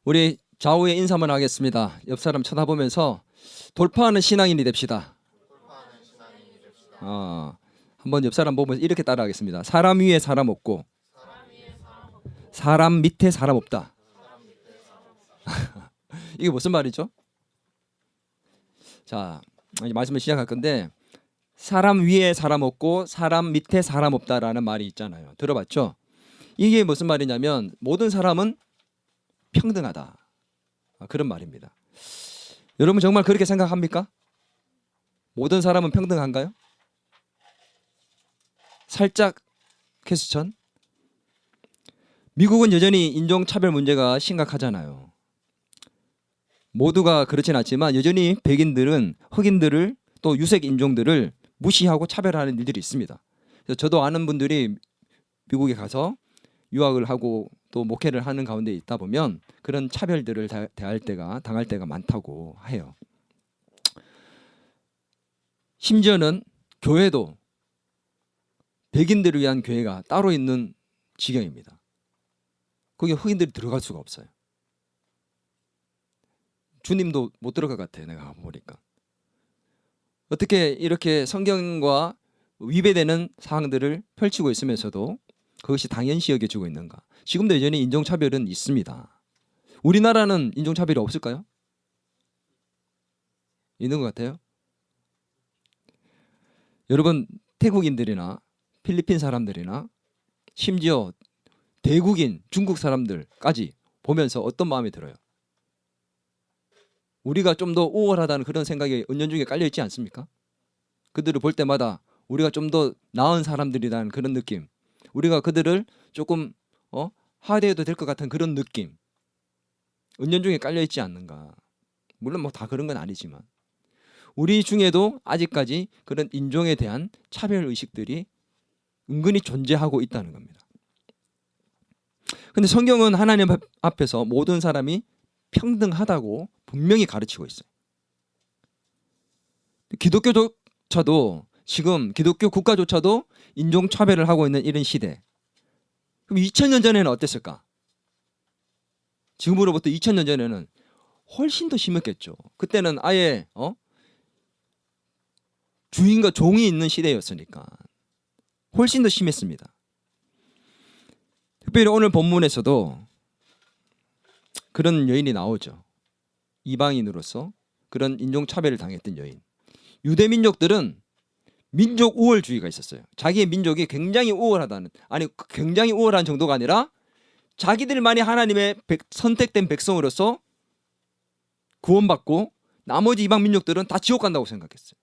우리 좌우에 인사만 하겠습니다. 옆 사람 쳐다보면서 돌파하는 신앙인이 됩시다. 한번 옆 사람 보면서 이렇게 따라하겠습니다. 사람 위에 사람 없고 사람 밑에 사람 없다. 이게 무슨 말이죠? 자, 이제 말씀을 시작할 건데 사람 위에 사람 없고 사람 밑에 사람 없다라는 말이 있잖아요. 들어봤죠? 이게 무슨 말이냐면 모든 사람은 평등하다. 그런 말입니다. 여러분 정말 그렇게 생각합니까? 모든 사람은 평등한가요? 살짝 퀘스천. 미국은 여전히 인종차별 문제가 심각하잖아요. 모두가 그렇진 않지만 여전히 백인들은 흑인들을 또 유색 인종들을 무시하고 차별하는 일들이 있습니다. 그래서 저도 아는 분들이 미국에 가서 유학을 하고 또 목회를 하는 가운데 있다 보면 그런 차별들을 당할 때가 많다고 해요. 심지어는 교회도 백인들을 위한 교회가 따로 있는 지경입니다. 거기 흑인들이 들어갈 수가 없어요. 주님도 못 들어갈 것 같아요. 내가 보니까. 어떻게 이렇게 성경과 위배되는 사항들을 펼치고 있으면서도 그것이 당연시 여겨지고 있는가? 지금도 여전히 인종차별은 있습니다. 우리나라는 인종차별이 없을까요? 있는 것 같아요. 여러분 태국인들이나 필리핀 사람들이나 심지어 대국인 중국 사람들까지 보면서 어떤 마음이 들어요? 우리가 좀 더 우월하다는 그런 생각이 은연중에 깔려 있지 않습니까? 그들을 볼 때마다 우리가 좀 더 나은 사람들이라는 그런 느낌, 우리가 그들을 조금 하대해도 될 것 같은 그런 느낌, 은연중에 깔려 있지 않는가? 물론 뭐 다 그런 건 아니지만 우리 중에도 아직까지 그런 인종에 대한 차별 의식들이 은근히 존재하고 있다는 겁니다. 근데 성경은 하나님 앞에서 모든 사람이 평등하다고 분명히 가르치고 있어요. 기독교조차도 지금 기독교 국가조차도 인종차별을 하고 있는 이런 시대. 그럼 2000년 전에는 어땠을까? 지금으로부터 2000년 전에는 훨씬 더 심했겠죠. 그때는 아예 주인과 종이 있는 시대였으니까 훨씬 더 심했습니다. 특별히 오늘 본문에서도 그런 여인이 나오죠. 이방인으로서 그런 인종차별을 당했던 여인. 유대 민족들은 민족 우월주의가 있었어요. 자기의 민족이 굉장히 우월하다는, 아니 굉장히 우월한 정도가 아니라 자기들만이 하나님의 선택된 백성으로서 구원받고 나머지 이방 민족들은 다 지옥 간다고 생각했어요.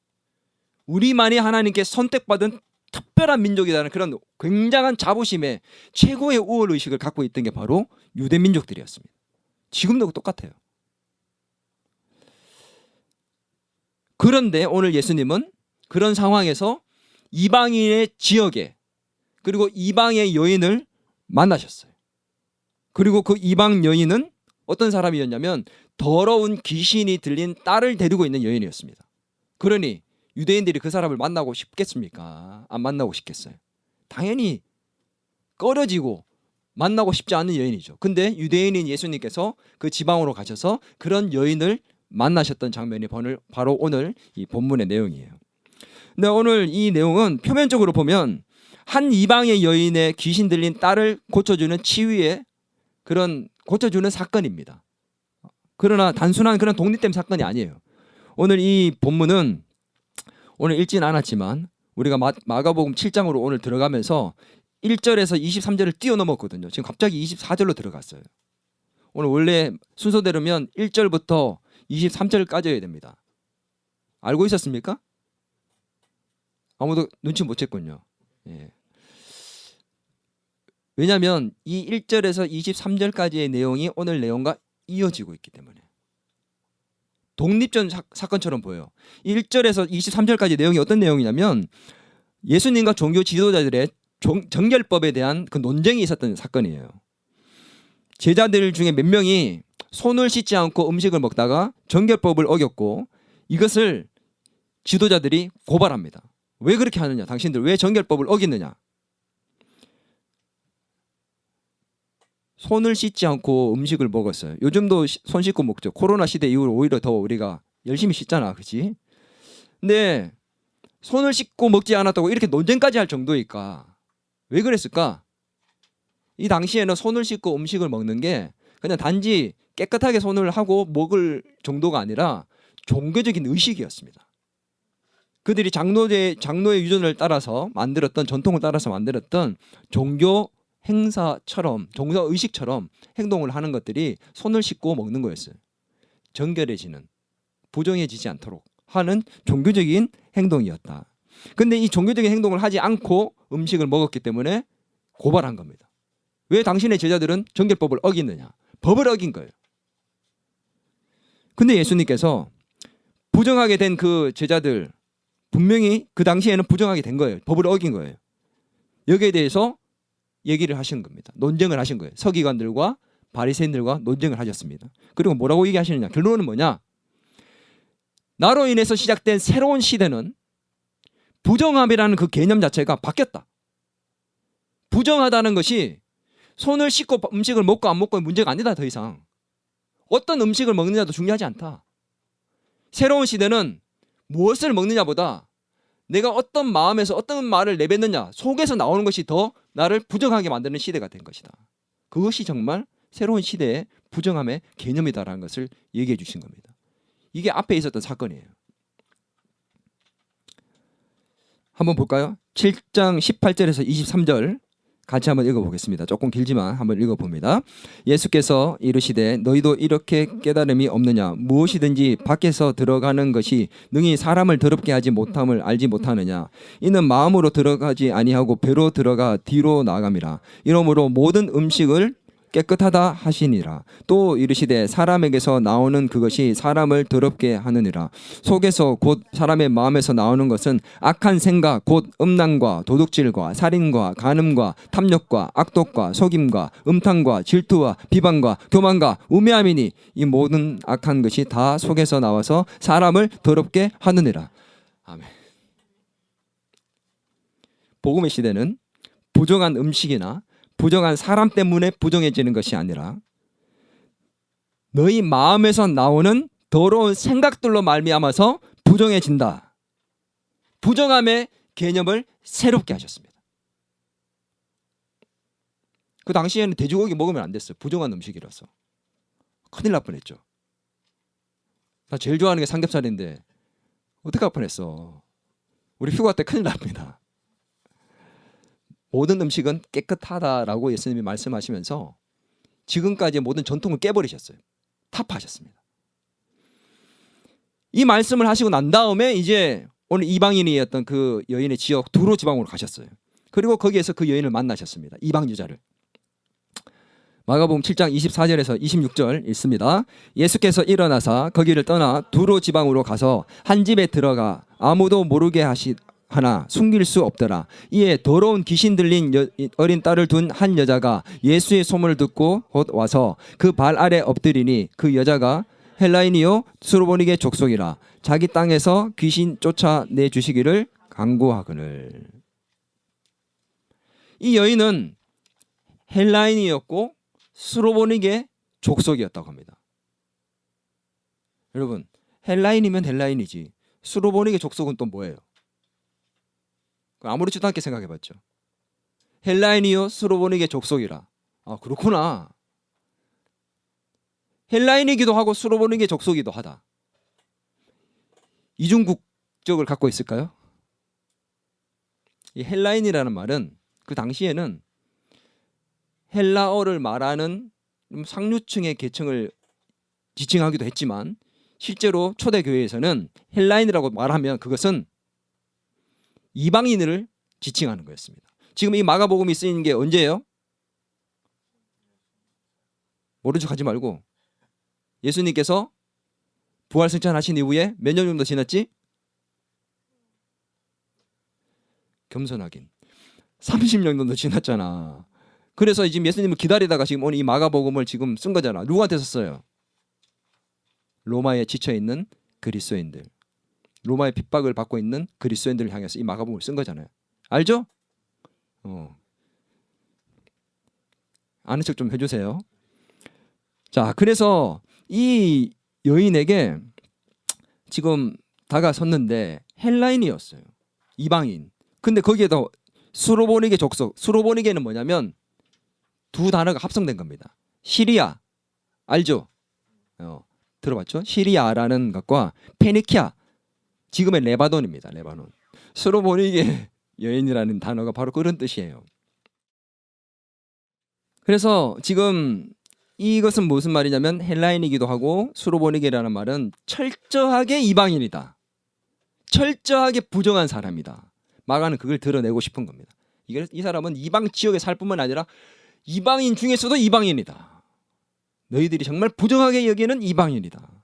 우리만이 하나님께 선택받은 특별한 민족이라는 그런 굉장한 자부심에 최고의 우월의식을 갖고 있던 게 바로 유대 민족들이었습니다. 지금도 똑같아요. 그런데 오늘 예수님은 그런 상황에서 이방인의 지역에 그리고 이방의 여인을 만나셨어요. 그리고 그 이방 여인은 어떤 사람이었냐면 더러운 귀신이 들린 딸을 데리고 있는 여인이었습니다. 그러니 유대인들이 그 사람을 만나고 싶겠습니까? 안 만나고 싶겠어요? 당연히 꺼려지고 만나고 싶지 않은 여인이죠. 근데 유대인인 예수님께서 그 지방으로 가셔서 그런 여인을 만나셨던 장면이 바로 오늘 이 본문의 내용이에요. 근데 오늘 이 내용은 표면적으로 보면 한 이방의 여인의 귀신 들린 딸을 고쳐주는 치유의 그런 고쳐주는 사건입니다. 그러나 단순한 그런 독립된 사건이 아니에요. 오늘 이 본문은 오늘 읽진 않았지만 우리가 마가복음 7장으로 오늘 들어가면서 1절에서 23절을 뛰어넘었거든요. 지금 갑자기 24절로 들어갔어요. 오늘 원래 순서대로면 1절부터 23절까지여야 됩니다. 알고 있었습니까? 아무도 눈치 못 챘군요. 예. 왜냐하면 이 1절에서 23절까지의 내용이 오늘 내용과 이어지고 있기 때문에 독립전 사건처럼 보여요. 1절에서 23절까지 내용이 어떤 내용이냐면 예수님과 종교 지도자들의 정결법에 대한 그 논쟁이 있었던 사건이에요. 제자들 중에 몇 명이 손을 씻지 않고 음식을 먹다가 정결법을 어겼고 이것을 지도자들이 고발합니다. 왜 그렇게 하느냐? 당신들 왜 정결법을 어겼느냐? 손을 씻지 않고 음식을 먹었어요. 요즘도 손 씻고 먹죠. 코로나 시대 이후로 오히려 더 우리가 열심히 씻잖아, 그렇지? 근데 손을 씻고 먹지 않았다고 이렇게 논쟁까지 할 정도일까? 왜 그랬을까? 이 당시에는 손을 씻고 음식을 먹는 게 그냥 단지 깨끗하게 손을 하고 먹을 정도가 아니라 종교적인 의식이었습니다. 그들이 장로의 유전을 따라서 만들었던 전통을 따라서 만들었던 종교 행사처럼 종교 의식처럼 행동을 하는 것들이 손을 씻고 먹는 거였어요. 정결해지는 부정해지지 않도록 하는 종교적인 행동이었다. 근데 이 종교적인 행동을 하지 않고 음식을 먹었기 때문에 고발한 겁니다. 왜 당신의 제자들은 정결법을 어기느냐? 법을 어긴 거예요. 근데 예수님께서 부정하게 된 그 제자들 분명히 그 당시에는 부정하게 된 거예요. 법을 어긴 거예요. 여기에 대해서 얘기를 하신 겁니다. 논쟁을 하신 거예요. 서기관들과 바리새인들과 논쟁을 하셨습니다. 그리고 뭐라고 얘기하시느냐? 결론은 뭐냐? 나로 인해서 시작된 새로운 시대는 부정함이라는 그 개념 자체가 바뀌었다. 부정하다는 것이 손을 씻고 음식을 먹고 안 먹고의 문제가 아니다. 더 이상 어떤 음식을 먹느냐도 중요하지 않다. 새로운 시대는 무엇을 먹느냐보다 내가 어떤 마음에서 어떤 말을 내뱉느냐 속에서 나오는 것이 더 나를 부정하게 만드는 시대가 된 것이다. 그것이 정말 새로운 시대의 부정함의 개념이다라는 것을 얘기해 주신 겁니다. 이게 앞에 있었던 사건이에요. 한번 볼까요? 7장 18절에서 23절 같이 한번 읽어보겠습니다. 조금 길지만 한번 읽어봅니다. 예수께서 이르시되 너희도 이렇게 깨달음이 없느냐? 무엇이든지 밖에서 들어가는 것이 능히 사람을 더럽게 하지 못함을 알지 못하느냐? 이는 마음으로 들어가지 아니하고 배로 들어가 뒤로 나감이라. 이러므로 모든 음식을 깨끗하다 하시니라. 또 이르시되 사람에게서 나오는 그것이 사람을 더럽게 하느니라. 속에서 곧 사람의 마음에서 나오는 것은 악한 생각 곧 음란과 도둑질과 살인과 간음과 탐욕과 악독과 속임과 음탕과 질투와 비방과 교만과 우매함이니 이 모든 악한 것이 다 속에서 나와서 사람을 더럽게 하느니라. 아멘. 복음의 시대는 부정한 음식이나 부정한 사람 때문에 부정해지는 것이 아니라 너희 마음에서 나오는 더러운 생각들로 말미암아서 부정해진다. 부정함의 개념을 새롭게 하셨습니다. 그 당시에는 돼지고기 먹으면 안 됐어요. 부정한 음식이라서. 큰일 날 뻔했죠. 나 제일 좋아하는 게 삼겹살인데 어떡할 뻔했어. 우리 휴가 때 큰일 납니다. 모든 음식은 깨끗하다라고 예수님이 말씀하시면서 지금까지의 모든 전통을 깨버리셨어요. 타파하셨습니다. 이 말씀을 하시고 난 다음에 이제 오늘 이방인이었던 그 여인의 지역 두로 지방으로 가셨어요. 그리고 거기에서 그 여인을 만나셨습니다. 이방 여자를. 마가복음 7장 24절에서 26절 읽습니다. 예수께서 일어나사 거기를 떠나 두로 지방으로 가서 한 집에 들어가 아무도 모르게 하나 숨길 수 없더라. 이에 더러운 귀신 들린 어린 딸을 둔 한 여자가 예수의 소문을 듣고 곧 와서 그 발 아래 엎드리니 그 여자가 헬라인이요 수로보니게 족속이라. 자기 땅에서 귀신 쫓아내 주시기를 간구하거늘. 이 여인은 헬라인이었고 수로보니게 족속이었다고 합니다. 여러분, 헬라인이면 헬라인이지 수로보니게 족속은 또 뭐예요? 아무렇지도 않게 생각해봤죠. 헬라인이요 수로보니게 족속이라. 아, 그렇구나. 헬라인이기도 하고 수로보니게 족속이기도 하다. 이중국적을 갖고 있을까요? 이 헬라인이라는 말은 그 당시에는 헬라어를 말하는 상류층의 계층을 지칭하기도 했지만 실제로 초대교회에서는 헬라인이라고 말하면 그것은 이방인을 지칭하는 거였습니다. 지금 이 마가복음이 쓰이는 게 언제예요? 모른 척 하지 말고 예수님께서 부활승천하신 이후에 몇 년 정도 지났지? 겸손하긴 30년 정도 지났잖아. 그래서 지금 예수님을 기다리다가 지금 오늘 이 마가복음을 지금 쓴 거잖아. 누구한테 썼어요? 로마에 지쳐있는 그리스도인들, 로마의 핍박을 받고 있는 그리스도인들을 향해서 이 마가복음을 쓴 거잖아요. 알죠? 아는 척 좀 해주세요. 자, 그래서 이 여인에게 지금 다가섰는데 헬라인이었어요. 이방인. 근데 거기에도 수로보니게 족속. 수로보니게는 뭐냐면 두 단어가 합성된 겁니다. 시리아 알죠? 들어봤죠? 시리아라는 것과 페니키아, 지금의 레바논입니다. 레바논. 수로보니게 여인이라는 단어가 바로 그런 뜻이에요. 그래서 지금 이것은 무슨 말이냐면 헬라인이기도 하고 수로보니게라는 말은 철저하게 이방인이다. 철저하게 부정한 사람이다. 마가는 그걸 드러내고 싶은 겁니다. 이 사람은 이방 지역에 살 뿐만 아니라 이방인 중에서도 이방인이다. 너희들이 정말 부정하게 여기는 이방인이다.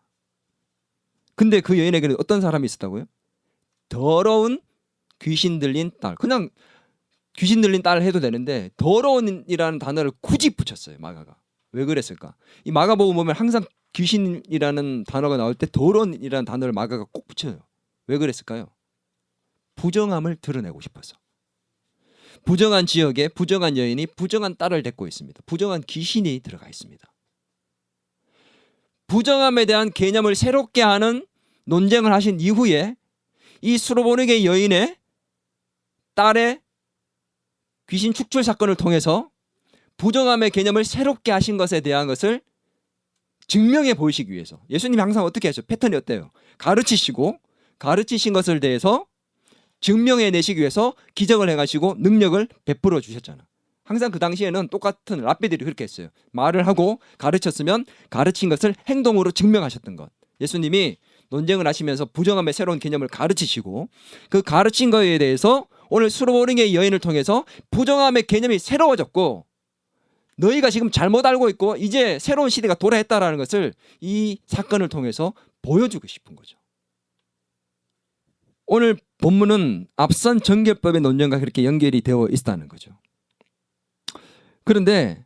근데 그 여인에게는 어떤 사람이 있었다고요? 더러운 귀신 들린 딸. 그냥 귀신 들린 딸 해도 되는데 더러운이라는 단어를 굳이 붙였어요. 마가가. 왜 그랬을까? 이 마가복음 보면 항상 귀신이라는 단어가 나올 때 더러운이라는 단어를 마가가 꼭 붙여요. 왜 그랬을까요? 부정함을 드러내고 싶어서. 부정한 지역에 부정한 여인이 부정한 딸을 데리고 있습니다. 부정한 귀신이 들어가 있습니다. 부정함에 대한 개념을 새롭게 하는 논쟁을 하신 이후에 이 수로보니게 여인의 딸의 귀신 축출 사건을 통해서 부정함의 개념을 새롭게 하신 것에 대한 것을 증명해 보이시기 위해서 예수님이 항상 어떻게 하죠? 패턴이 어때요? 가르치신 것을 대해서 증명해 내시기 위해서 기적을 해가지고 능력을 베풀어 주셨잖아. 항상 그 당시에는 똑같은 랍비들이 그렇게 했어요. 말을 하고 가르쳤으면 가르친 것을 행동으로 증명하셨던 것. 예수님이 논쟁을 하시면서 부정함의 새로운 개념을 가르치시고 그 가르친 거에 대해서 오늘 수로보니게 여인을 통해서 부정함의 개념이 새로워졌고 너희가 지금 잘못 알고 있고 이제 새로운 시대가 도래했다라는 것을 이 사건을 통해서 보여주고 싶은 거죠. 오늘 본문은 앞선 정결법의 논쟁과 그렇게 연결이 되어 있다는 거죠. 그런데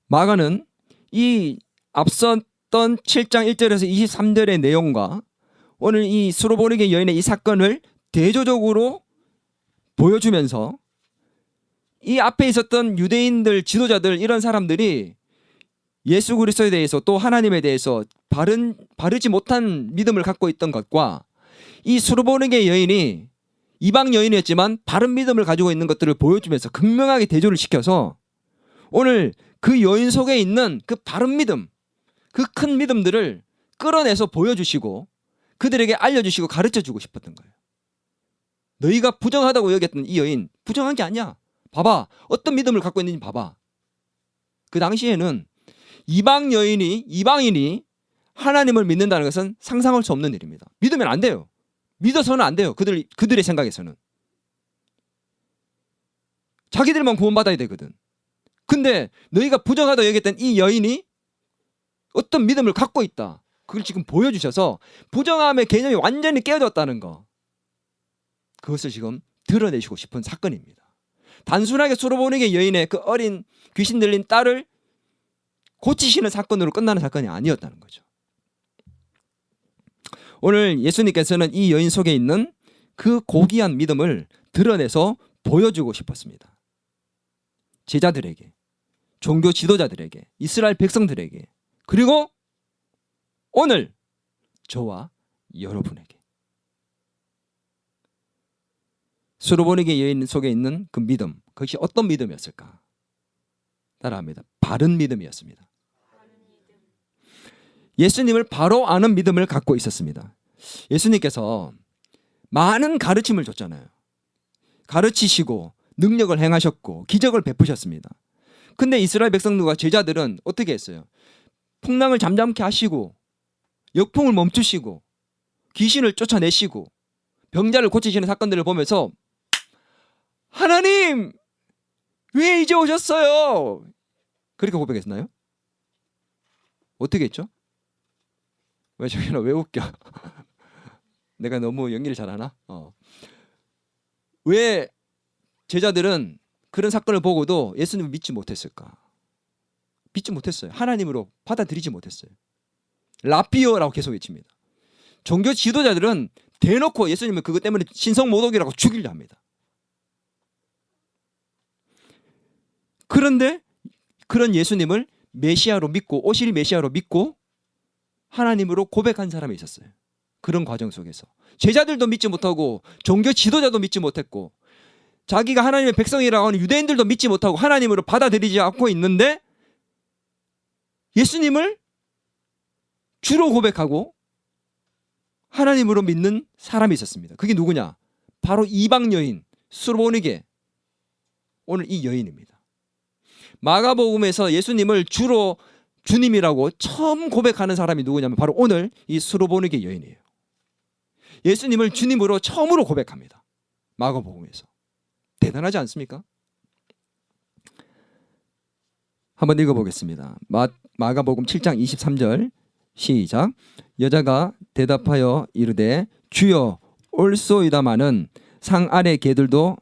마가는 이 앞섰던 7장 1절에서 23절의 내용과 오늘 이 수로보니게 여인의 이 사건을 대조적으로 보여주면서 이 앞에 있었던 유대인들 지도자들 이런 사람들이 예수 그리스도에 대해서 또 하나님에 대해서 바르지 못한 믿음을 갖고 있던 것과 이 수로보니게 여인이 이방 여인이었지만 바른 믿음을 가지고 있는 것들을 보여주면서 극명하게 대조를 시켜서 오늘 그 여인 속에 있는 그 바른 믿음, 그 큰 믿음들을 끌어내서 보여주시고 그들에게 알려주시고 가르쳐주고 싶었던 거예요. 너희가 부정하다고 여겼던 이 여인 부정한 게 아니야. 봐봐. 어떤 믿음을 갖고 있는지 봐봐. 그 당시에는 이방인이 하나님을 믿는다는 것은 상상할 수 없는 일입니다. 믿으면 안 돼요. 믿어서는 안 돼요. 그들의 생각에서는. 자기들만 구원받아야 되거든. 근데 너희가 부정하다 여겼던 이 여인이 어떤 믿음을 갖고 있다. 그걸 지금 보여주셔서 부정함의 개념이 완전히 깨어졌다는 거. 그것을 지금 드러내시고 싶은 사건입니다. 단순하게 수로보니게 여인의 그 어린 귀신 들린 딸을 고치시는 사건으로 끝나는 사건이 아니었다는 거죠. 오늘 예수님께서는 이 여인 속에 있는 그 고귀한 믿음을 드러내서 보여주고 싶었습니다. 제자들에게, 종교 지도자들에게, 이스라엘 백성들에게, 그리고 오늘 저와 여러분에게. 수로보니게 여인 속에 있는 그 믿음, 그것이 어떤 믿음이었을까? 따라합니다. 바른 믿음이었습니다. 예수님을 바로 아는 믿음을 갖고 있었습니다. 예수님께서 많은 가르침을 줬잖아요. 가르치시고 능력을 행하셨고 기적을 베푸셨습니다. 근데 이스라엘 백성들과 제자들은 어떻게 했어요? 풍랑을 잠잠케 하시고 역풍을 멈추시고 귀신을 쫓아내시고 병자를 고치시는 사건들을 보면서 하나님 왜 이제 오셨어요? 그렇게 고백했나요? 어떻게 했죠? 왜 저기는 왜 웃겨? 내가 너무 연기를 잘하나? 왜 제자들은 그런 사건을 보고도 예수님을 믿지 못했을까? 믿지 못했어요. 하나님으로 받아들이지 못했어요. 라피오라고 계속 외칩니다. 종교 지도자들은 대놓고 예수님을 그것 때문에 신성모독이라고 죽이려 합니다. 그런데 그런 예수님을 메시아로 믿고 오실 메시아로 믿고 하나님으로 고백한 사람이 있었어요. 그런 과정 속에서 제자들도 믿지 못하고 종교 지도자도 믿지 못했고 자기가 하나님의 백성이라고 하는 유대인들도 믿지 못하고 하나님으로 받아들이지 않고 있는데 예수님을 주로 고백하고 하나님으로 믿는 사람이 있었습니다. 그게 누구냐? 바로 이방 여인 수르보니게, 오늘 이 여인입니다. 마가복음에서 예수님을 주로 주님이라고 처음 고백하는 사람이 누구냐면 바로 오늘 이 수르보니게 여인이에요. 예수님을 주님으로 처음으로 고백합니다. 마가복음에서. 대단하지 않습니까? 한번 읽어보겠습니다. 마가복음 7장 23절 시작. 여자가 대답하여 이르되 주여 올소이다마는 상 아래 개들도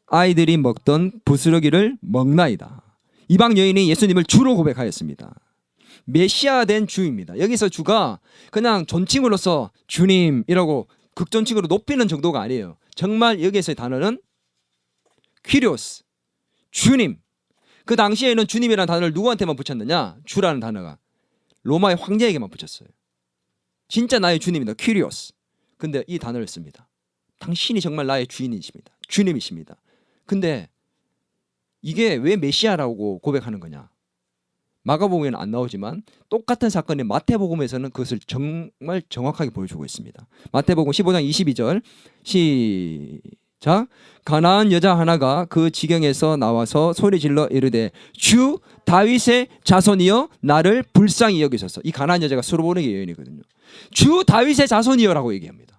아이들이 먹던 부스러기를 먹나이다. 이방 여인이 예수님을 주로 고백하였습니다. 메시아 된 주입니다. 여기서 주가 그냥 존칭으로서 주님이라고 극존칭으로 높이는 정도가 아니에요. 정말 여기에서의 단어는 퀴리오스, 주님. 그 당시에는 주님이라는 단어를 누구한테만 붙였느냐? 주라는 단어가 로마의 황제에게만 붙였어요. 진짜 나의 주님이다, 퀴리오스. 근데 이 단어를 씁니다. 당신이 정말 나의 주인이십니다, 주님이십니다. 근데 이게 왜 메시아라고 고백하는 거냐? 마가복음에는 안 나오지만 똑같은 사건이 마태복음에서는 그것을 정말 정확하게 보여주고 있습니다. 마태복음 15장 22절 시작. 가나안 여자 하나가 그 지경에서 나와서 소리질러 이르되 주 다윗의 자손이여 나를 불쌍히 여기소서. 이 가나안 여자가 수르보니게 여인이거든요. 주 다윗의 자손이여라고 얘기합니다.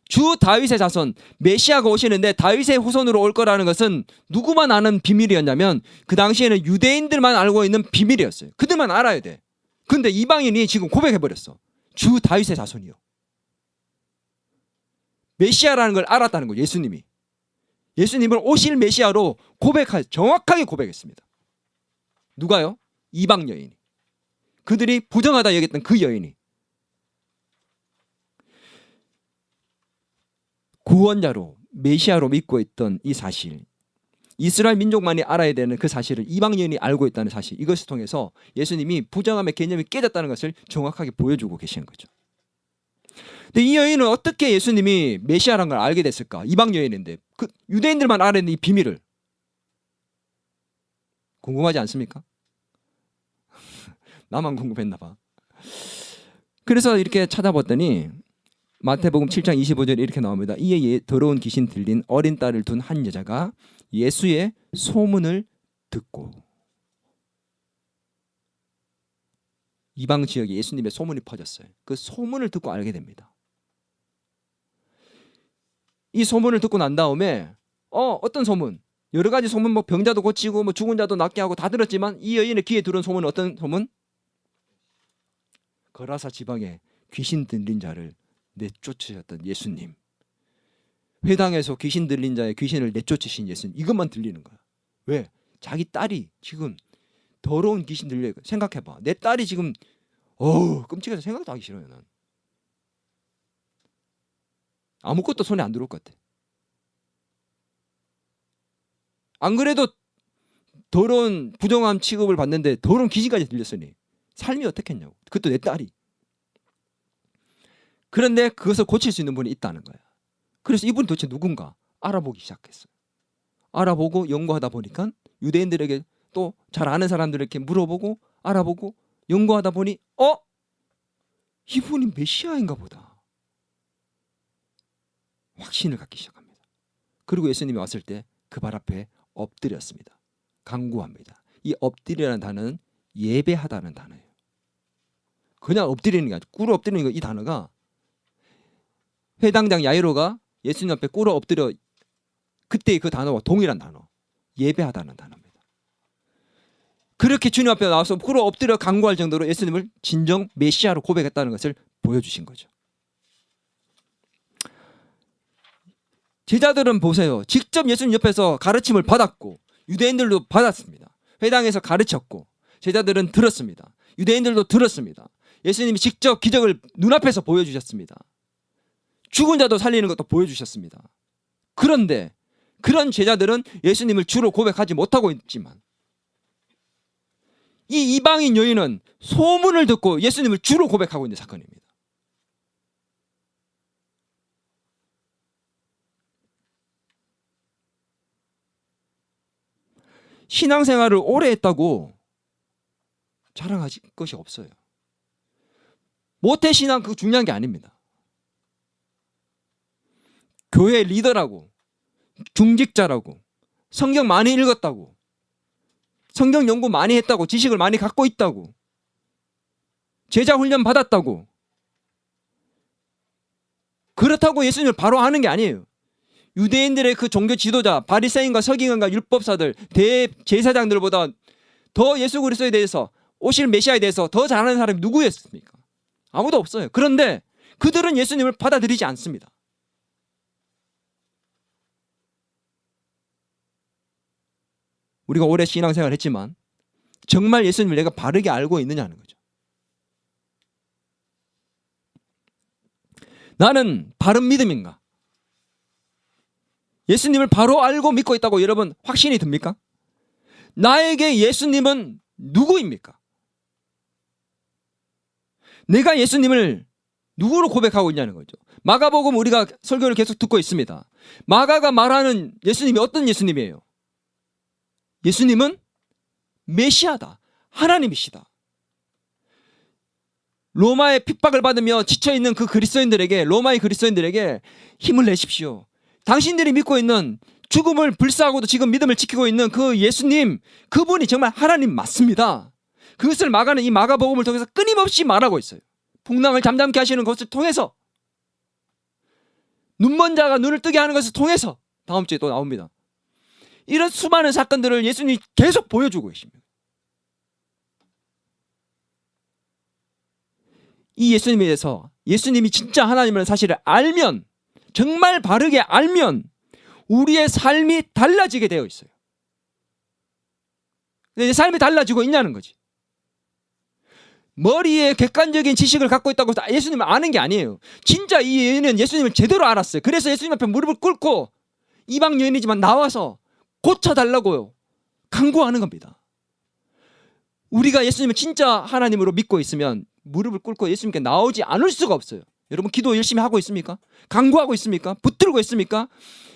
주 다윗의 자손, 메시아가 오시는데 다윗의 후손으로 올 거라는 것은 누구만 아는 비밀이었냐면 그 당시에는 유대인들만 알고 있는 비밀이었어요. 그들만 알아야 돼. 근데 이방인이 지금 고백해버렸어. 주 다윗의 자손이요. 메시아라는 걸 알았다는 거예요. 예수님이. 예수님을 오실 메시아로 정확하게 고백했습니다. 누가요? 이방 여인이. 그들이 부정하다 여겼던 그 여인이. 구원자로 메시아로 믿고 있던 이 사실, 이스라엘 민족만이 알아야 되는 그 사실을 이방 여인이 알고 있다는 사실, 이것을 통해서 예수님이 부정함의 개념이 깨졌다는 것을 정확하게 보여주고 계시는 거죠. 근데 이 여인은 어떻게 예수님이 메시아라는 걸 알게 됐을까? 이방 여인인데 그 유대인들만 알아야 되는 이 비밀을. 궁금하지 않습니까? 나만 궁금했나 봐. 그래서 이렇게 찾아봤더니 마태복음 7장 25절에 이렇게 나옵니다. 이에 더러운 귀신 들린 어린 딸을 둔 한 여자가 예수의 소문을 듣고, 이방 지역에 예수님의 소문이 퍼졌어요. 그 소문을 듣고 알게 됩니다. 이 소문을 듣고 난 다음에 어떤 소문? 여러 가지 소문, 뭐 병자도 고치고 뭐 죽은 자도 낫게 하고 다 들었지만 이 여인의 귀에 들은 소문은 어떤 소문? 거라사 지방에 귀신 들린 자를 내쫓으셨던 예수님. 회당에서 귀신 들린 자의 귀신을 내쫓으신 예수님. 이것만 들리는 거야. 왜? 자기 딸이 지금 더러운 귀신 들려. 생각해봐. 내 딸이 지금 끔찍해서 생각도 하기 싫어요. 난. 아무것도 손에 안 들어올 것 같아. 안 그래도 더러운 부정함 취급을 받는데 더러운 귀신까지 들렸으니 삶이 어떻겠냐고. 그것도 내 딸이. 그런데 그것을 고칠 수 있는 분이 있다는 거야. 그래서 이분이 도대체 누군가 알아보기 시작했어요. 알아보고 연구하다 보니까 유대인들에게 또 잘 아는 사람들에게 물어보고 알아보고 연구하다 보니 이분이 메시아인가 보다. 확신을 갖기 시작합니다. 그리고 예수님이 왔을 때 그 발 앞에 엎드렸습니다. 간구합니다. 이 엎드리라는 단어는 예배하다는 단어예요. 그냥 엎드리는 게 아니고 꿇어 엎드리는 거, 이 단어가 회당장 야이로가 예수님 앞에 꿇어 엎드려, 그때의 그 단어와 동일한 단어, 예배하다는 단어입니다. 그렇게 주님 앞에 나와서 꿇어 엎드려 간구할 정도로 예수님을 진정 메시아로 고백했다는 것을 보여주신 거죠. 제자들은 보세요. 직접 예수님 옆에서 가르침을 받았고 유대인들도 받았습니다. 회당에서 가르쳤고 제자들은 들었습니다. 유대인들도 들었습니다. 예수님이 직접 기적을 눈앞에서 보여주셨습니다. 죽은 자도 살리는 것도 보여주셨습니다. 그런데 그런 제자들은 예수님을 주로 고백하지 못하고 있지만 이 이방인 여인은 소문을 듣고 예수님을 주로 고백하고 있는 사건입니다. 신앙생활을 오래 했다고 자랑할 것이 없어요. 모태신앙 그거 중요한 게 아닙니다. 교회 리더라고, 중직자라고, 성경 많이 읽었다고, 성경 연구 많이 했다고, 지식을 많이 갖고 있다고, 제자 훈련 받았다고, 그렇다고 예수님을 바로 아는 게 아니에요. 유대인들의 그 종교 지도자 바리새인과 서기관과 율법사들 대제사장들보다 더 예수 그리스도에 대해서, 오실 메시아에 대해서 더 잘 아는 사람이 누구였습니까? 아무도 없어요. 그런데 그들은 예수님을 받아들이지 않습니다. 우리가 오래 신앙생활을 했지만 정말 예수님을 내가 바르게 알고 있느냐는 거죠. 나는 바른 믿음인가? 예수님을 바로 알고 믿고 있다고 여러분 확신이 듭니까? 나에게 예수님은 누구입니까? 내가 예수님을 누구로 고백하고 있냐는 거죠. 마가복음 우리가 설교를 계속 듣고 있습니다. 마가가 말하는 예수님이 어떤 예수님이에요? 예수님은 메시아다. 하나님이시다. 로마의 핍박을 받으며 지쳐있는 그 그리스도인들에게, 로마의 그리스도인들에게 힘을 내십시오. 당신들이 믿고 있는, 죽음을 불사하고도 지금 믿음을 지키고 있는 그 예수님, 그분이 정말 하나님 맞습니다. 그것을 마가는 이 마가복음을 통해서 끊임없이 말하고 있어요. 풍랑을 잠잠케 하시는 것을 통해서, 눈먼 자가 눈을 뜨게 하는 것을 통해서, 다음 주에 또 나옵니다. 이런 수많은 사건들을 예수님이 계속 보여주고 계십니다. 이 예수님에 대해서, 예수님이 진짜 하나님이라는 사실을 알면, 정말 바르게 알면 우리의 삶이 달라지게 되어 있어요. 근데 삶이 달라지고 있냐는 거지. 머리에 객관적인 지식을 갖고 있다고 해서 예수님을 아는 게 아니에요. 진짜 이 여인은 예수님을 제대로 알았어요. 그래서 예수님 앞에 무릎을 꿇고 이방 여인이지만 나와서 고쳐달라고요 간구하는 겁니다. 우리가 예수님을 진짜 하나님으로 믿고 있으면 무릎을 꿇고 예수님께 나오지 않을 수가 없어요. 여러분 기도 열심히 하고 있습니까? 간구하고 있습니까? 붙들고 있습니까?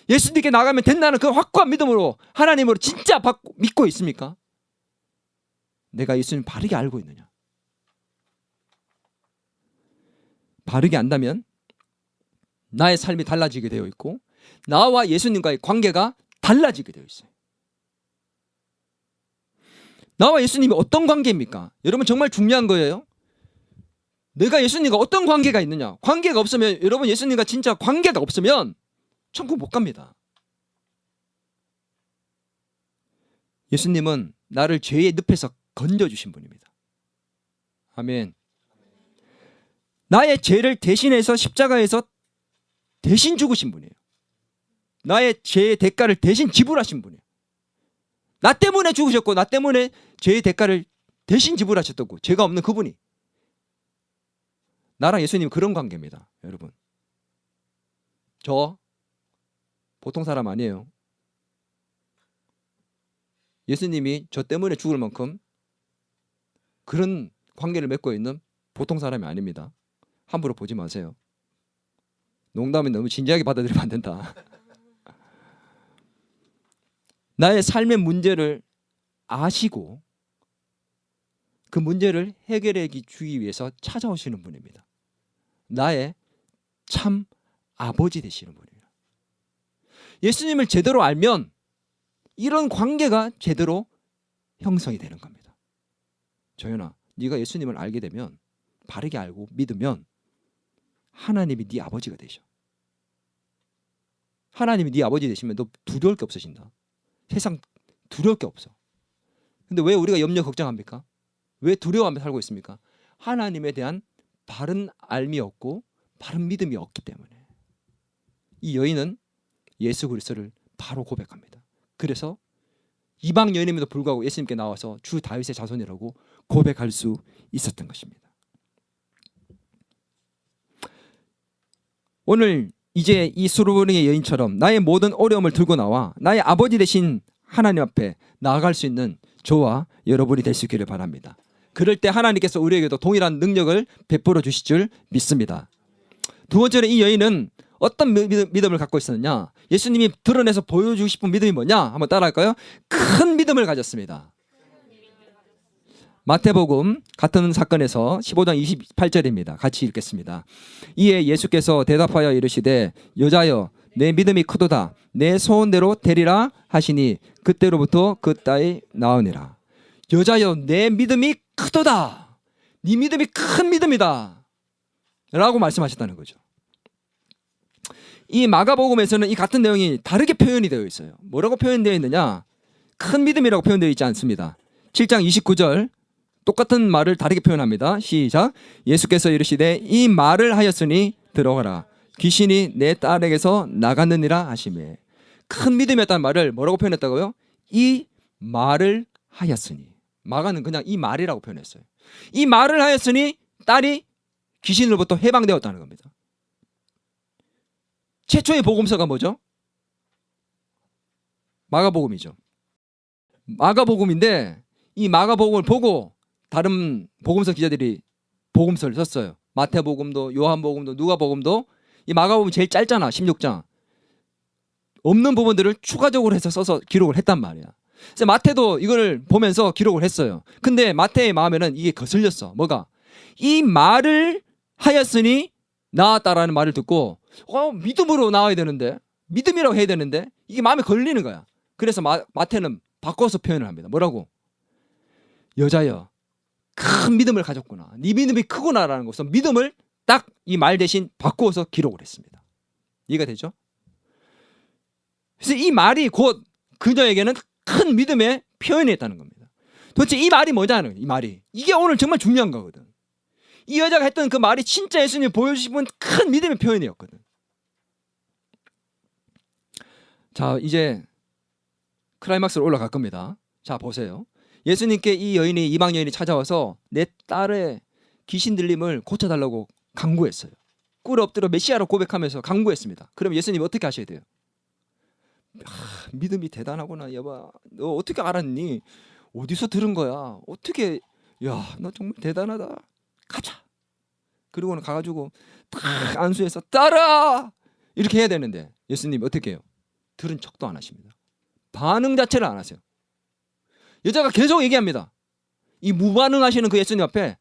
예수님께 나가면 된다는 그 확고한 믿음으로 하나님으로 진짜 믿고 있습니까? 내가 예수님 바르게 알고 있느냐? 바르게 안다면 나의 삶이 달라지게 되어 있고 나와 예수님과의 관계가 달라지게 되어 있어요. 나와 예수님이 어떤 관계입니까? 여러분 정말 중요한 거예요. 내가 예수님과 어떤 관계가 있느냐? 관계가 없으면, 여러분 예수님과 진짜 관계가 없으면 천국 못 갑니다. 예수님은 나를 죄의 늪에서 건져주신 분입니다. 아멘. 나의 죄를 대신해서 십자가에서 대신 죽으신 분이에요. 나의 죄의 대가를 대신 지불하신 분이에요. 나 때문에 죽으셨고 나 때문에 죄의 대가를 대신 지불하셨다고. 죄가 없는 그분이. 나랑 예수님 그런 관계입니다. 여러분 저 보통 사람 아니에요. 예수님이 저 때문에 죽을 만큼 그런 관계를 맺고 있는 보통 사람이 아닙니다. 함부로 보지 마세요. 농담은 너무 진지하게 받아들이면 안 된다. 나의 삶의 문제를 아시고 그 문제를 해결해 주기 위해서 찾아오시는 분입니다. 나의 참 아버지 되시는 분이에요. 예수님을 제대로 알면 이런 관계가 제대로 형성이 되는 겁니다. 조연아, 네가 예수님을 알게 되면, 바르게 알고 믿으면 하나님이 네 아버지가 되셔. 하나님이 네 아버지 되시면 너 두려울 게 없으신다. 세상 두려울 게 없어. 근데 왜 우리가 염려 걱정합니까? 왜 두려워하며 살고 있습니까? 하나님에 대한 바른 알미 없고 바른 믿음이 없기 때문에. 이 여인은 예수 그리스도를 바로 고백합니다. 그래서 이방 여인임에도 불구하고 예수님께 나와서 주 다윗의 자손이라고 고백할 수 있었던 것입니다. 오늘 이제 이 수르보닝의 여인처럼 나의 모든 어려움을 들고 나와 나의 아버지 되신 하나님 앞에 나아갈 수 있는 저와 여러분이 될 수 있기를 바랍니다. 그럴 때 하나님께서 우리에게도 동일한 능력을 베풀어 주실 줄 믿습니다. 두 번째로 이 여인은 어떤 믿음을 갖고 있었느냐? 예수님이 드러내서 보여주고 싶은 믿음이 뭐냐? 한번 따라할까요? 큰 믿음을 가졌습니다. 마태복음 같은 사건에서 15장 28절입니다. 같이 읽겠습니다. 이에 예수께서 대답하여 이르시되 여자여 내 믿음이 크도다. 내 소원대로 되리라 하시니 그때로부터 그 딸이 나으니라. 여자여 내 믿음이 크도다. 네 믿음이 큰 믿음이다. 라고 말씀하셨다는 거죠. 이 마가복음에서는 이 같은 내용이 다르게 표현이 되어 있어요. 뭐라고 표현되어 있느냐? 큰 믿음이라고 표현되어 있지 않습니다. 7장 29절 똑같은 말을 다르게 표현합니다. 시작. 예수께서 이르시되 이 말을 하였으니 들어가라. 귀신이 내 딸에게서 나갔느니라 하시매. 큰 믿음이었다는 말을 뭐라고 표현했다고요? 이 말을 하였으니. 마가는 그냥 이 말이라고 표현했어요. 이 말을 하였으니 딸이 귀신으로부터 해방되었다는 겁니다. 최초의 복음서가 뭐죠? 마가복음이죠. 마가복음인데 이 마가복음을 보고 다른 복음서 기자들이 복음서를 썼어요. 마태복음도 요한복음도 누가복음도. 이 마가복음이 제일 짧잖아. 16장. 없는 부분들을 추가적으로 해서 써서 기록을 했단 말이야. 그래서 마태도 이걸 보면서 기록을 했어요. 근데 마태의 마음에는 이게 거슬렸어. 뭐가? 이 말을 하였으니 나았다라는 말을 듣고 믿음으로 나와야 되는데, 믿음이라고 해야 되는데 이게 마음에 걸리는 거야. 그래서 마태는 바꿔서 표현을 합니다. 뭐라고? 여자여 큰 믿음을 가졌구나. 네 믿음이 크구나라는 것은 믿음을 딱 이 말 대신 바꾸어서 기록을 했습니다. 이해가 되죠? 그래서 이 말이 곧 그녀에게는 큰 믿음의 표현이었다는 겁니다. 도대체 이 말이 뭐냐는 거예요. 이 말이. 이게 오늘 정말 중요한 거거든. 이 여자가 했던 그 말이 진짜 예수님이 보여주신 큰 믿음의 표현이었거든. 자, 이제 클라이막스로 올라갈 겁니다. 자, 보세요. 예수님께 이 여인이, 이방 여인이 찾아와서 내 딸의 귀신 들림을 고쳐달라고 간구했어요. 꿇어 엎드려 메시아로 고백하면서 간구했습니다. 그럼 예수님이 어떻게 하셔야 돼요? 믿음이 대단하구나. 여봐, 너 어떻게 알았니? 어디서 들은 거야? 어떻게? 야, 너 정말 대단하다. 가자. 그리고는 가가지고 딱 안수해서 딸아 이렇게 해야 되는데 예수님이 어떻게 해요? 들은 척도 안 하십니다. 반응 자체를 안 하세요. 여자가 계속 얘기합니다. 이 무반응하시는 그 예수님 앞에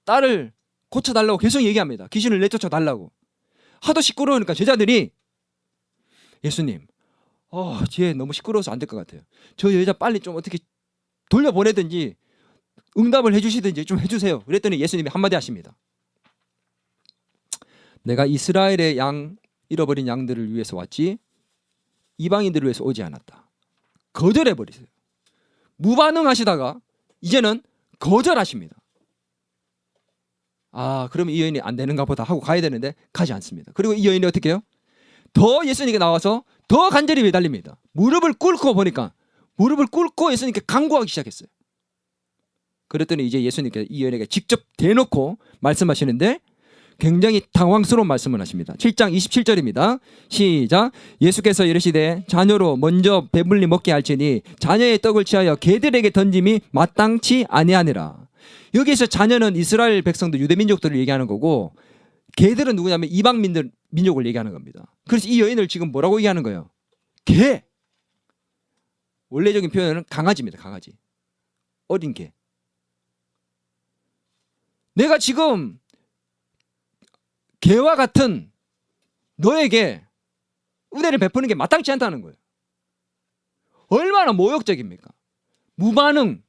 딸을 고쳐달라고 계속 얘기합니다. 귀신을 내쫓아 달라고. 하도 시끄러우니까 제자들이 예수님, 쟤 너무 시끄러워서 안 될 것 같아요. 저 여자 빨리 좀 어떻게 돌려보내든지 응답을 해주시든지 좀 해주세요. 그랬더니 예수님이 한마디 하십니다. 내가 이스라엘의 잃어버린 양들을 위해서 왔지 이방인들을 위해서 오지 않았다. 거절해버리세요. 무반응하시다가 이제는 거절하십니다. 그럼 이 여인이 안 되는가 보다 하고 가야 되는데 가지 않습니다. 그리고 이 여인이 어떻게 해요? 더 예수님께 나와서 더 간절히 매달립니다. 무릎을 꿇고 예수님께 간구하기 시작했어요. 그랬더니 이제 예수님께 이 여인에게 직접 대놓고 말씀하시는데 굉장히 당황스러운 말씀을 하십니다. 7장 27절입니다. 시작. 예수께서 이르시되 자녀로 먼저 배불리 먹게 할지니 자녀의 떡을 취하여 개들에게 던짐이 마땅치 아니하니라. 여기에서 자녀는 이스라엘 백성들 유대민족들을 얘기하는 거고 개들은 누구냐면 이방 민족을 얘기하는 겁니다. 그래서 이 여인을 지금 뭐라고 얘기하는 거예요? 개. 원래적인 표현은 강아지입니다. 강아지. 어린 개. 내가 지금 개와 같은 너에게 은혜를 베푸는 게 마땅치 않다는 거예요. 얼마나 모욕적입니까? 무반응,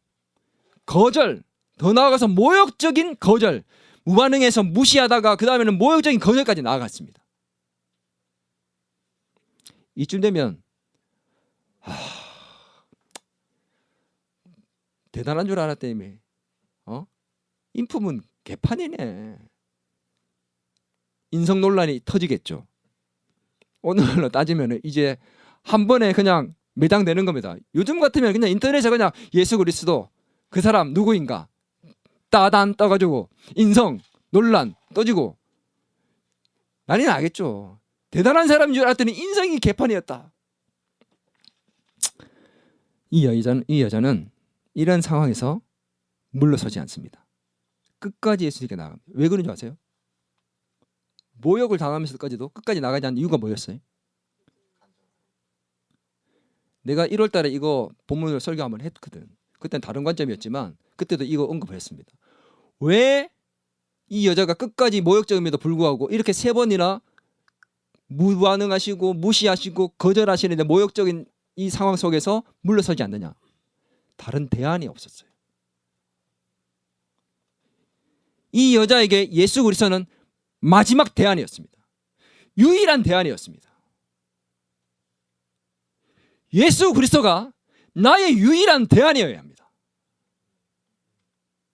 거절, 더 나아가서 모욕적인 거절, 무반응해서 무시하다가 그 다음에는 모욕적인 거절까지 나아갔습니다. 이쯤 되면 대단한 줄 알았더니 인품은 개판이네. 인성 논란이 터지겠죠. 오늘로 따지면 이제 한 번에 그냥 매장되는 겁니다. 요즘 같으면 그냥 인터넷에 그냥 예수 그리스도 그 사람 누구인가 따단 떠가지고 인성 논란 떠지고 난리 나겠죠. 대단한 사람인 줄 알았더니 인성이 개판이었다. 이 여자는 이런 상황에서 물러서지 않습니다. 끝까지 예수님께 나갑니다. 왜 그런 줄 아세요? 모욕을 당하면서까지도 끝까지 나가지 않는 이유가 뭐였어요? 내가 1월 달에 이거 본문을 설교 한번 했거든. 그때는 다른 관점이었지만 그때도 이거 언급했습니다. 왜 이 여자가 끝까지 모욕적임에도 불구하고 이렇게 3번이나 무반응하시고 무시하시고 거절하시는데 모욕적인 이 상황 속에서 물러서지 않느냐? 다른 대안이 없었어요. 이 여자에게 예수 그리스도는 마지막 대안이었습니다. 유일한 대안이었습니다. 예수 그리스도가 나의 유일한 대안이어야 합니다.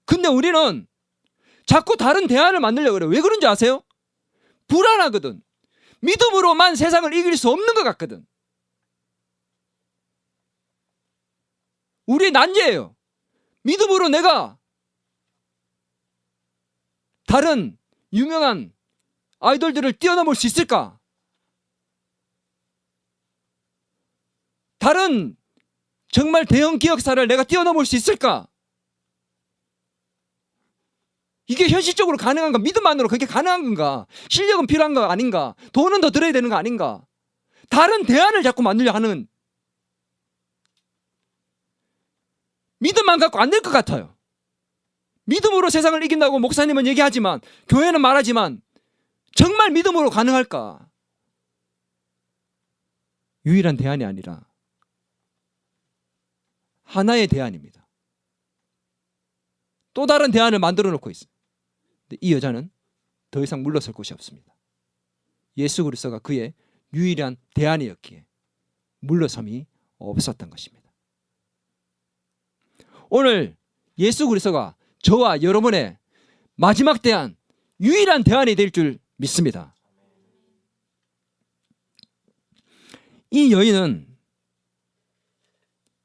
근데 우리는 자꾸 다른 대안을 만들려고 그래요. 왜 그런지 아세요? 불안하거든. 믿음으로만 세상을 이길 수 없는 것 같거든. 우리의 난제예요. 믿음으로 내가 다른 유명한 아이돌들을 뛰어넘을 수 있을까? 다른 정말 대형 기업사를 내가 뛰어넘을 수 있을까? 이게 현실적으로 가능한가? 믿음만으로 그게 가능한 건가? 실력은 필요한 거 아닌가? 돈은 더 들어야 되는 거 아닌가? 다른 대안을 자꾸 만들려 하는, 믿음만 갖고 안 될 것 같아요. 믿음으로 세상을 이긴다고 목사님은 얘기하지만, 교회는 말하지만 정말 믿음으로 가능할까? 유일한 대안이 아니라 하나의 대안입니다. 또 다른 대안을 만들어 놓고 있어요. 근데 이 여자는 더 이상 물러설 곳이 없습니다. 예수 그리스도가 그의 유일한 대안이었기에 물러섬이 없었던 것입니다. 오늘 예수 그리스도가 저와 여러분의 마지막 대안, 유일한 대안이 될 줄 믿습니다. 이 여인은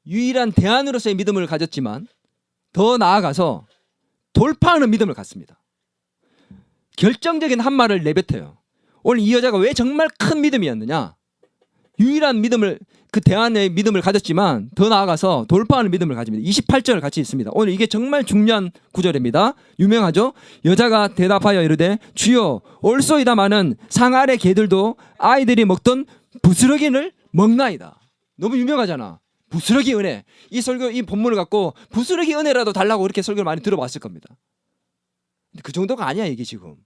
유일한 대안으로서의 믿음을 가졌지만 더 나아가서 돌파하는 믿음을 갖습니다. 결정적인 한 말을 내뱉어요. 오늘 이 여자가 왜 정말 큰 믿음이었느냐? 유일한 믿음을, 그 대안의 믿음을 가졌지만 더 나아가서 돌파하는 믿음을 가집니다. 28절 같이 있습니다. 오늘 이게 정말 중요한 구절입니다. 유명하죠? 여자가 대답하여 이르되 주여 올소이다마는 상 아래 개들도 아이들이 먹던 부스러기를 먹나이다. 너무 유명하잖아. 부스러기 은혜. 이 설교, 이 본문을 갖고 부스러기 은혜라도 달라고 이렇게 설교를 많이 들어봤을 겁니다. 근데 그 정도가 아니야 이게 지금.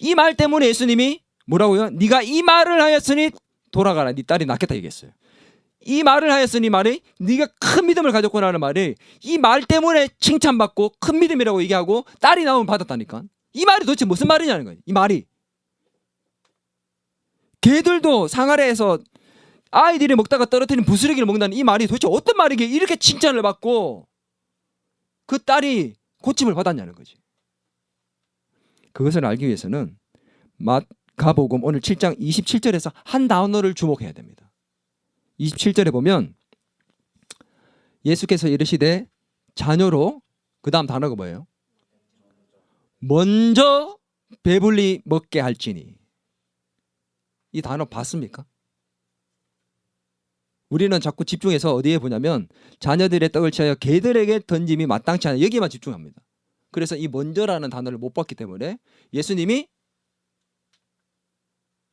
이 말 때문에 예수님이 뭐라고요? 네가 이 말을 하였으니 돌아가라. 네 딸이 낫겠다 얘기했어요. 이 말을 하였으니 말이 네가 큰 믿음을 가졌구나라는 말이 이 말 때문에 칭찬받고 큰 믿음이라고 얘기하고 딸이 나오면 받았다니까. 이 말이 도대체 무슨 말이냐는 거예요. 이 말이. 개들도 상 아래에서 아이들이 먹다가 떨어뜨린 부스러기를 먹는다는 이 말이 도대체 어떤 말이기에 이렇게 칭찬을 받고 그 딸이 고침을 받았냐는 거지. 그것을 알기 위해서는 마가복음 오늘 7장 27절에서 한 단어를 주목해야 됩니다. 27절에 보면 예수께서 이르시되 자녀로, 그 다음 단어가 뭐예요? 먼저 배불리 먹게 할지니. 이 단어 봤습니까? 우리는 자꾸 집중해서 어디에 보냐면 자녀들의 떡을 취하여 개들에게 던짐이 마땅치 않아, 여기만 집중합니다. 그래서 이 먼저라는 단어를 못 봤기 때문에 예수님이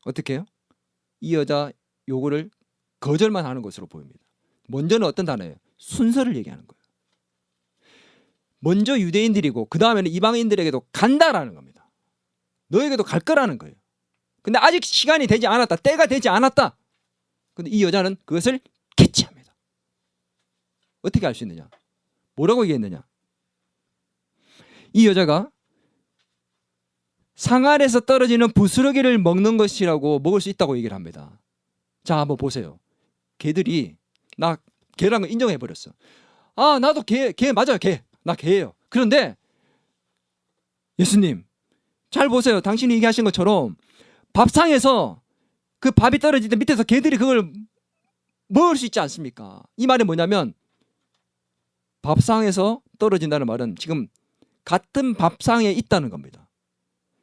어떻게 해요? 이 여자 요구를 거절만 하는 것으로 보입니다. 먼저는 어떤 단어예요? 순서를 얘기하는 거예요. 먼저 유대인들이고 그 다음에는 이방인들에게도 간다라는 겁니다. 너에게도 갈 거라는 거예요. 근데 아직 시간이 되지 않았다. 때가 되지 않았다. 근데 이 여자는 그것을 캐치합니다. 어떻게 알 수 있느냐? 뭐라고 얘기했느냐? 이 여자가 상 아래에서 떨어지는 부스러기를 먹는 것이라고, 먹을 수 있다고 얘기를 합니다. 자, 한번 보세요. 개들이 나 개라는 걸 인정해버렸어. 아, 나도 개 맞아요. 나 개예요. 그런데 예수님 잘 보세요. 당신이 얘기하신 것처럼 밥상에서 그 밥이 떨어질 때 밑에서 개들이 그걸 먹을 수 있지 않습니까? 이 말이 뭐냐면 밥상에서 떨어진다는 말은 지금 같은 밥상에 있다는 겁니다.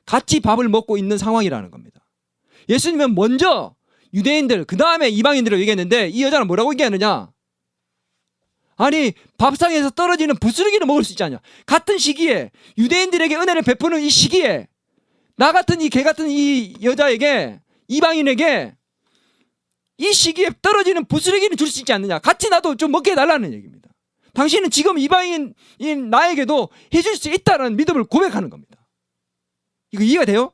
같이 밥을 먹고 있는 상황이라는 겁니다. 예수님은 먼저 유대인들 그 다음에 이방인들을 얘기했는데 이 여자는 뭐라고 얘기하느냐? 아니 밥상에서 떨어지는 부스러기는 먹을 수 있지 않냐. 같은 시기에 유대인들에게 은혜를 베푸는 이 시기에 나 같은 이 개 같은 이 여자에게 이방인에게 이 시기에 떨어지는 부스러기는 줄 수 있지 않느냐. 같이 나도 좀 먹게 해달라는 얘기입니다. 당신은 지금 이방인인 나에게도 해줄 수 있다는 믿음을 고백하는 겁니다. 이거 이해가 돼요?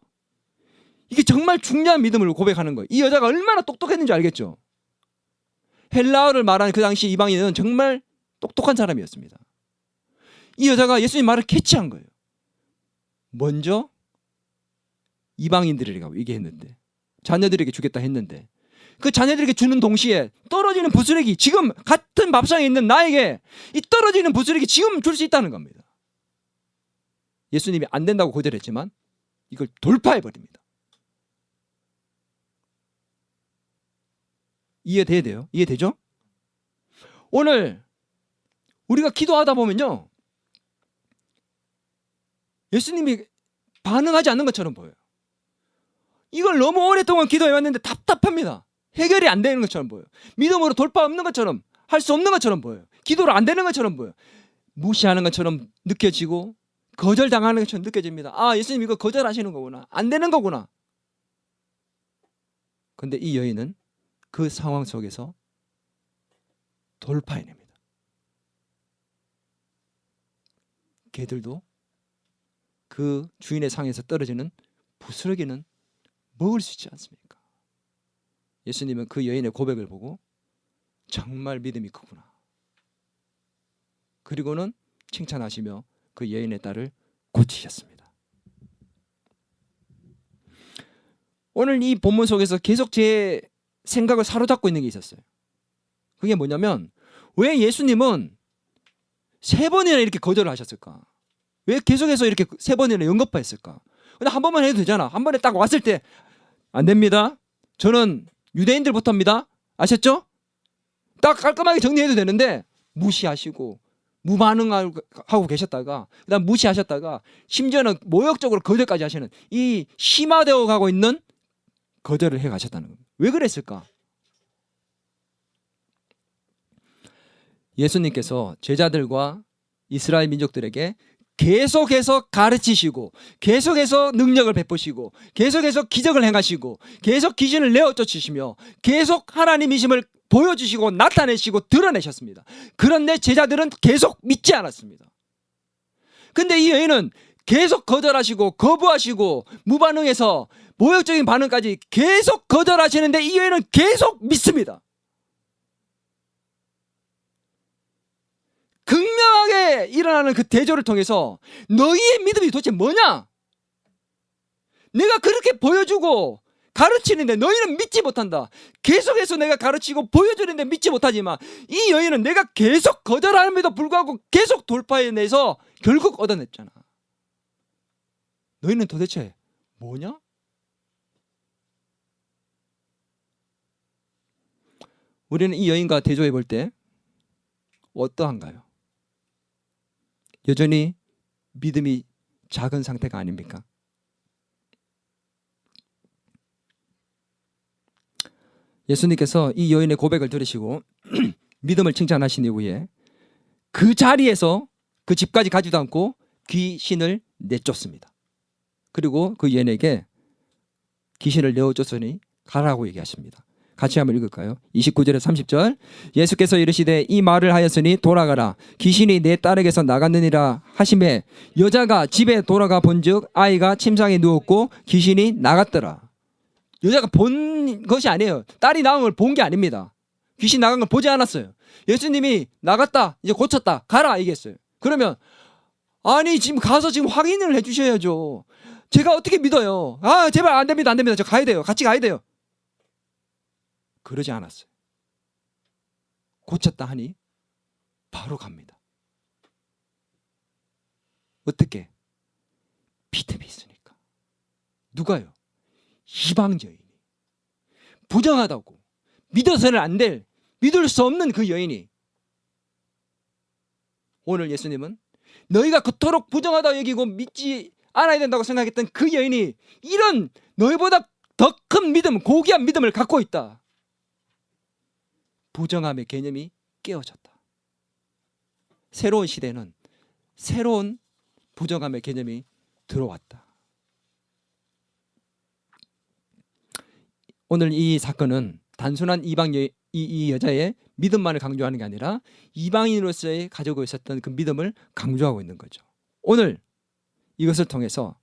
이게 정말 중요한 믿음을 고백하는 거예요. 이 여자가 얼마나 똑똑했는지 알겠죠? 헬라어를 말하는 그 당시 이방인은 정말 똑똑한 사람이었습니다. 이 여자가 예수님 말을 캐치한 거예요. 먼저 이방인들에게 얘기했는데, 자녀들에게 주겠다 했는데, 그 자녀들에게 주는 동시에 떨어지는 부스러기, 지금 같은 밥상에 있는 나에게 이 떨어지는 부스러기 지금 줄 수 있다는 겁니다. 예수님이 안 된다고 거절했지만 이걸 돌파해버립니다. 이해돼야 돼요? 이해되죠? 오늘 우리가 기도하다 보면요, 예수님이 반응하지 않는 것처럼 보여요. 이걸 너무 오랫동안 기도해왔는데 답답합니다. 해결이 안 되는 것처럼 보여요. 믿음으로 돌파 없는 것처럼, 할 수 없는 것처럼 보여요. 기도로 안 되는 것처럼 보여요. 무시하는 것처럼 느껴지고 거절당하는 것처럼 느껴집니다. 아, 예수님 이거 거절하시는 거구나. 안 되는 거구나. 근데 이 여인은 그 상황 속에서 돌파해냅니다. 개들도 그 주인의 상에서 떨어지는 부스러기는 먹을 수 있지 않습니까? 예수님은 그 여인의 고백을 보고 정말 믿음이 크구나. 그리고는 칭찬하시며 그 여인의 딸을 고치셨습니다. 오늘 이 본문 속에서 계속 제 생각을 사로잡고 있는 게 있었어요. 그게 뭐냐면, 왜 예수님은 3번이나 이렇게 거절을 하셨을까? 왜 계속해서 이렇게 3번이나 연거푸했을까? 근데 한 번만 해도 되잖아. 한 번에 딱 왔을 때 안 됩니다. 저는 유대인들부터입니다. 아셨죠? 딱 깔끔하게 정리해도 되는데 무시하시고 무반응하고 계셨다가, 그다음 무시하셨다가 심지어는 모욕적으로 거절까지 하시는 이 심화되어 가고 있는 거절을 해 가셨다는 겁니다. 왜 그랬을까? 예수님께서 제자들과 이스라엘 민족들에게 계속해서 가르치시고, 계속해서 능력을 베푸시고, 계속해서 기적을 행하시고, 계속 귀신을 내어 쫓으시며, 계속 하나님이심을 보여주시고 나타내시고 드러내셨습니다. 그런데 제자들은 계속 믿지 않았습니다. 근데 이 여인은 계속 거절하시고 거부하시고 무반응해서 모욕적인 반응까지 계속 거절하시는데 이 여인은 계속 믿습니다. 극명하게 일어나는 그 대조를 통해서 너희의 믿음이 도대체 뭐냐? 내가 그렇게 보여주고 가르치는데 너희는 믿지 못한다. 계속해서 내가 가르치고 보여주는데 믿지 못하지만 이 여인은 내가 계속 거절함에도 불구하고 계속 돌파해내서 결국 얻어냈잖아. 너희는 도대체 뭐냐? 우리는 이 여인과 대조해 볼 때 어떠한가요? 여전히 믿음이 작은 상태가 아닙니까? 예수님께서 이 여인의 고백을 들으시고 믿음을 칭찬하신 이후에 그 자리에서 그 집까지 가지도 않고 귀신을 내쫓습니다. 그리고 그 여인에게 귀신을 내어쫓으니 가라고 얘기하십니다. 같이 한번 읽을까요? 29절에 30절. 예수께서 이르시되 이 말을 하였으니 돌아가라. 귀신이 내 딸에게서 나갔느니라 하시매 여자가 집에 돌아가 본즉 아이가 침상에 누웠고 귀신이 나갔더라. 여자가 본 것이 아니에요. 딸이 나온 걸 본 게 아닙니다. 귀신 나간 걸 보지 않았어요. 예수님이 나갔다, 이제 고쳤다, 가라 얘기했어요. 그러면 아니 지금 가서 지금 확인을 해주셔야죠. 제가 어떻게 믿어요? 아 제발 안 됩니다, 안 됩니다. 저 가야 돼요. 같이 가야 돼요. 그러지 않았어요. 고쳤다 하니 바로 갑니다. 어떻게? 믿음이 있으니까. 누가요? 이방 여인이. 부정하다고 믿어서는 안 될, 믿을 수 없는 그 여인이 오늘 예수님은 너희가 그토록 부정하다 여기고 믿지 않아야 된다고 생각했던 그 여인이 이런 너희보다 더 큰 믿음, 고귀한 믿음을 갖고 있다. 부정함의 개념이 깨어졌다. 새로운 시대는 새로운 부정함의 개념이 들어왔다. 오늘 이 사건은 단순한 이 여자의 믿음만을 강조하는 게 아니라 이방인으로서의 가지고 있었던 그 믿음을 강조하고 있는 거죠. 오늘 이것을 통해서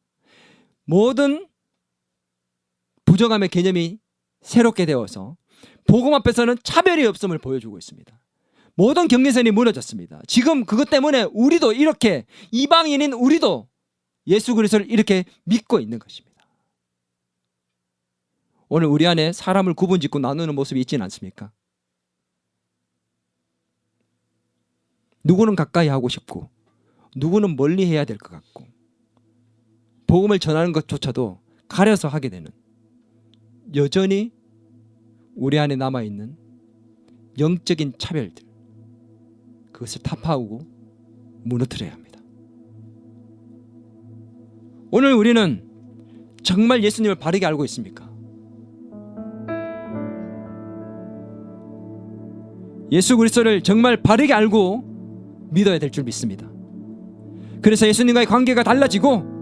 모든 부정함의 개념이 새롭게 되어서 복음 앞에서는 차별이 없음을 보여주고 있습니다. 모든 경계선이 무너졌습니다. 지금 그것 때문에 우리도 이렇게 이방인인 우리도 예수 그리스도를 이렇게 믿고 있는 것입니다. 오늘 우리 안에 사람을 구분짓고 나누는 모습이 있지는 않습니까? 누구는 가까이 하고 싶고 누구는 멀리 해야 될 것 같고 복음을 전하는 것조차도 가려서 하게 되는, 여전히 우리 안에 남아있는 영적인 차별들, 그것을 타파하고 무너뜨려야 합니다. 오늘 우리는 정말 예수님을 바르게 알고 있습니까? 예수 그리스도를 정말 바르게 알고 믿어야 될 줄 믿습니다. 그래서 예수님과의 관계가 달라지고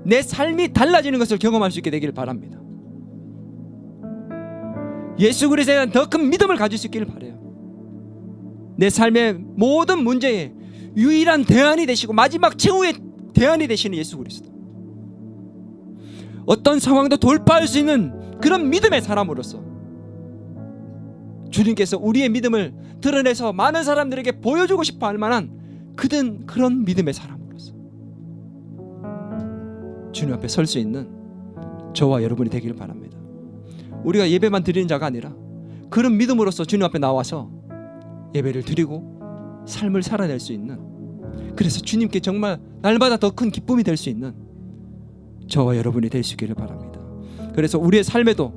내 삶이 달라지는 것을 경험할 수 있게 되기를 바랍니다. 예수 그리스도에 대한 더 큰 믿음을 가질 수 있기를 바라요. 내 삶의 모든 문제에 유일한 대안이 되시고 마지막 최후의 대안이 되시는 예수 그리스도, 어떤 상황도 돌파할 수 있는 그런 믿음의 사람으로서 주님께서 우리의 믿음을 드러내서 많은 사람들에게 보여주고 싶어 할 만한 그런 믿음의 사람으로서 주님 앞에 설 수 있는 저와 여러분이 되기를 바랍니다. 우리가 예배만 드리는 자가 아니라 그런 믿음으로서 주님 앞에 나와서 예배를 드리고 삶을 살아낼 수 있는, 그래서 주님께 정말 날마다 더 큰 기쁨이 될 수 있는 저와 여러분이 될 수 있기를 바랍니다. 그래서 우리의 삶에도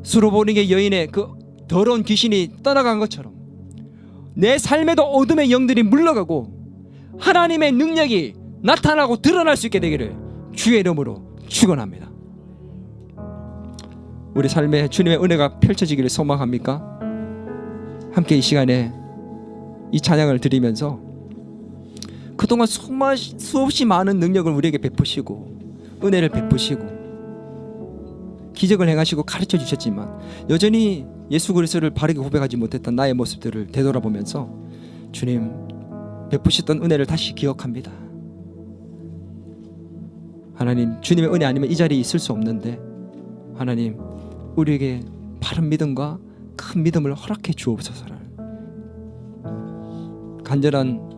수로보니게 여인의 그 더러운 귀신이 떠나간 것처럼 내 삶에도 어둠의 영들이 물러가고 하나님의 능력이 나타나고 드러날 수 있게 되기를 주의 이름으로 축원합니다. 우리 삶에 주님의 은혜가 펼쳐지기를 소망합니까? 함께 이 시간에 이 찬양을 드리면서 그동안 수없이 많은 능력을 우리에게 베푸시고 은혜를 베푸시고 기적을 행하시고 가르쳐 주셨지만 여전히 예수 그리스도를 바르게 고백하지 못했던 나의 모습들을 되돌아보면서 주님 베푸셨던 은혜를 다시 기억합니다. 하나님, 주님의 은혜 아니면 이 자리에 있을 수 없는데 하나님, 우리에게 바른 믿음과 큰 믿음을 허락해 주옵소서라는 간절한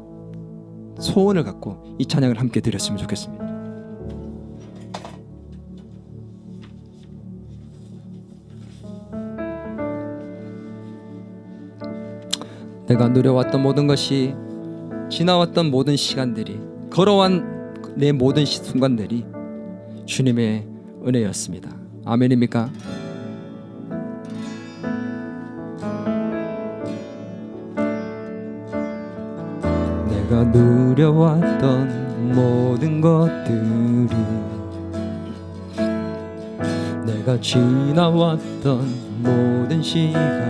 소원을 갖고 이 찬양을 함께 드렸으면 좋겠습니다. 내가 누려왔던 모든 것이, 지나왔던 모든 시간들이, 걸어온 내 모든 순간들이 주님의 은혜였습니다. 아멘입니까? 내가 누려왔던 모든 것들이, 내가 지나왔던 모든 시간이,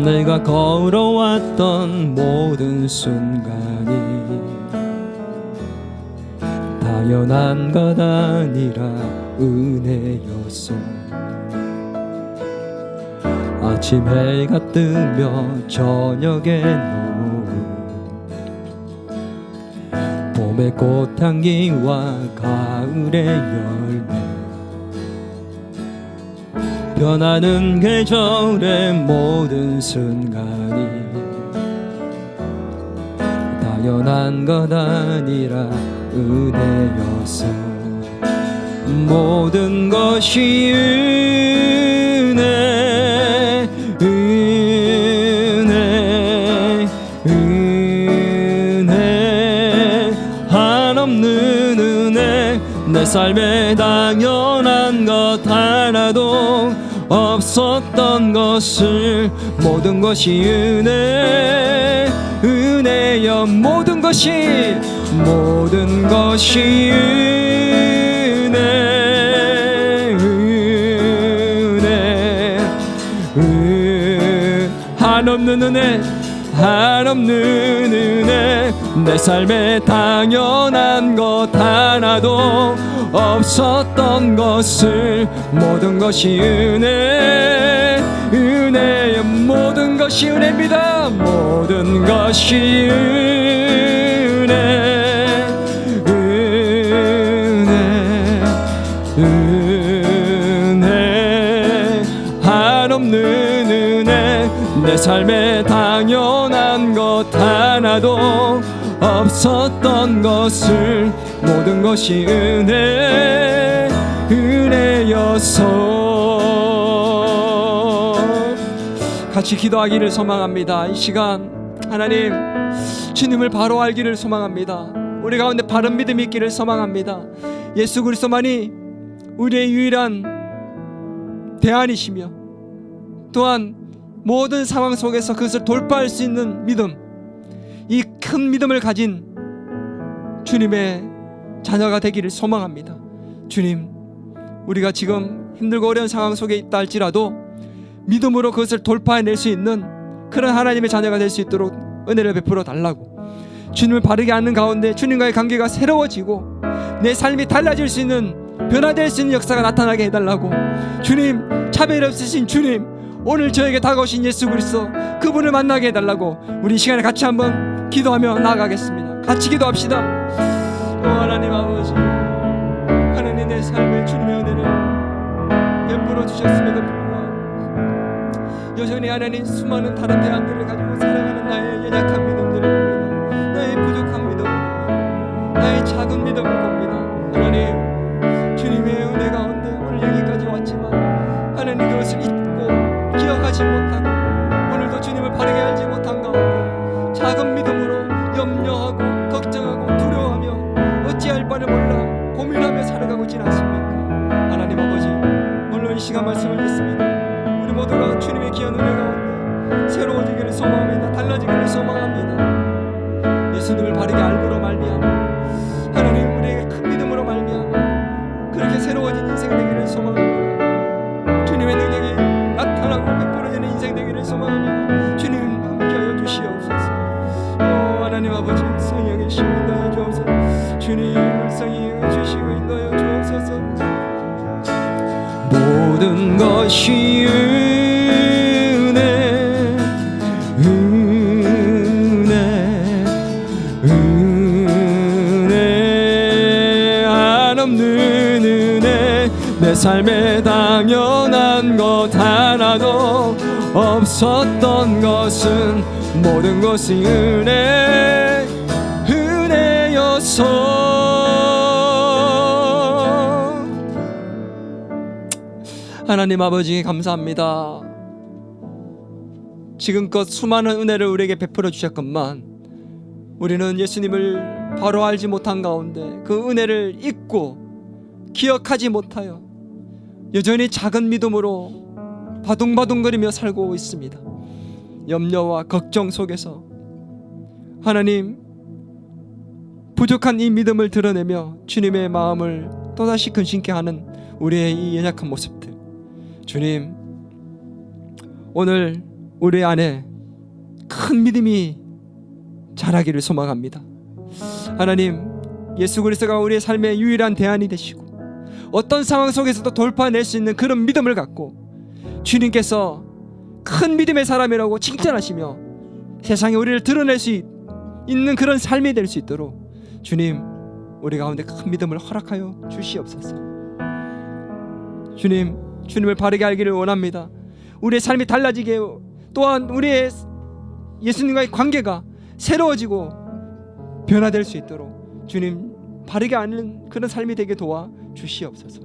내가 걸어왔던 모든 순간이 당연한 것 아니라 은혜였소. 아침 해가 뜨며 저녁에 노을, 봄의 꽃향기와 가을의 열매, 변하는 계절의 모든 순간이 당연한 것 아니라 은혜였어. 모든 것이 은혜, 은혜, 은혜, 한없는 은혜. 내 삶에 당연한 것 하나도 없었던 것을, 모든 것이 은혜, 은혜여. 모든 것이, 모든 것이 은혜, 은혜, 한없는 은혜, 한없는 은혜. 내 삶에 당연한 것 하나도 없었던 것을 모든 것이 은혜, 은혜의 모든 것이 은혜입니다. 모든 것이 은혜, 은혜, 은혜. 한없는 은혜. 내 삶에 당연한 것 하나도 없었던 것을 모든 것이 은혜, 은혜여서. 같이 기도하기를 소망합니다. 이 시간 하나님, 주님을 바로 알기를 소망합니다. 우리 가운데 바른 믿음이 있기를 소망합니다. 예수 그리스도만이 우리의 유일한 대안이시며 또한 모든 상황 속에서 그것을 돌파할 수 있는 믿음, 이 큰 믿음을 가진 주님의 자녀가 되기를 소망합니다. 주님, 우리가 지금 힘들고 어려운 상황 속에 있다 할지라도 믿음으로 그것을 돌파해낼 수 있는 그런 하나님의 자녀가 될 수 있도록 은혜를 베풀어 달라고, 주님을 바르게 아는 가운데 주님과의 관계가 새로워지고 내 삶이 달라질 수 있는, 변화될 수 있는 역사가 나타나게 해달라고. 주님, 차별 없으신 주님, 오늘 저에게 다가오신 예수 그리스도, 그분을 만나게 해달라고 우리 이 시간에 같이 한번 기도하며 나아가겠습니다. 같이 기도합시다. 하나님 아버지, 하나님 내 삶에 주님의 은혜를 베풀어 주셨음에도 불구하고 여전히 하나님 수많은 다른 대안들을 가지고 살아가는 나의 연약한 믿음들을 봅니다. 나의 부족한 믿음을 봅니다. 나의 작은 믿음을 봅니다. 하나님, 주님의 은혜 가운데 오늘 여기까지 왔지만 하나님 그것을 잊고 기억하지 못하고 오늘도 주님을 바르게 알지 못한 가운데 작은 믿음으로 염려하고 걱정하고 두려워하며 어찌할 바를 몰라 고민하며 살아가고 있지 않습니까? 하나님 아버지, 오늘 이 시간 말씀을 듣습니다. 우리 모두가 주님의 귀한 은혜 가운데 새로워지기를 소망합니다. 달라지기를 소망합니다. 예수님을 바르게 알므로 말미암아 하나님 우리에게 큰 믿음으로 말미암아 그렇게 새로워진 인생 되기를 소망합니다. 주님의 능력이 나타나고 베풀어지는 인생 되기를 소망합니다. 주님 함께하여 주시옵소서. 하나님 아버지, 성령의 인도하여 주옵소서. 주님 성령의 주시고 인도하여 주옵소서. 모든 것이 은혜, 은혜, 은혜. 한없는 은혜. 내 삶에 당연한 것 하나도 없었던 것은 모든 것이 은혜, 은혜여서. 하나님 아버지 감사합니다. 지금껏 수많은 은혜를 우리에게 베풀어 주셨건만 우리는 예수님을 바로 알지 못한 가운데 그 은혜를 잊고 기억하지 못하여 여전히 작은 믿음으로 바둥바둥거리며 살고 있습니다. 염려와 걱정 속에서 하나님, 부족한 이 믿음을 드러내며 주님의 마음을 또다시 근심케 하는 우리의 이 연약한 모습들, 주님, 오늘 우리 안에 큰 믿음이 자라기를 소망합니다. 하나님, 예수 그리스도가 우리의 삶의 유일한 대안이 되시고 어떤 상황 속에서도 돌파해낼 수 있는 그런 믿음을 갖고 주님께서 큰 믿음의 사람이라고 칭찬하시며 세상에 우리를 드러낼 수 있는 그런 삶이 될 수 있도록 주님, 우리 가운데 큰 믿음을 허락하여 주시옵소서. 주님, 주님을 바르게 알기를 원합니다. 우리의 삶이 달라지게, 또한 우리의 예수님과의 관계가 새로워지고 변화될 수 있도록 주님, 바르게 아는 그런 삶이 되게 도와 주시옵소서.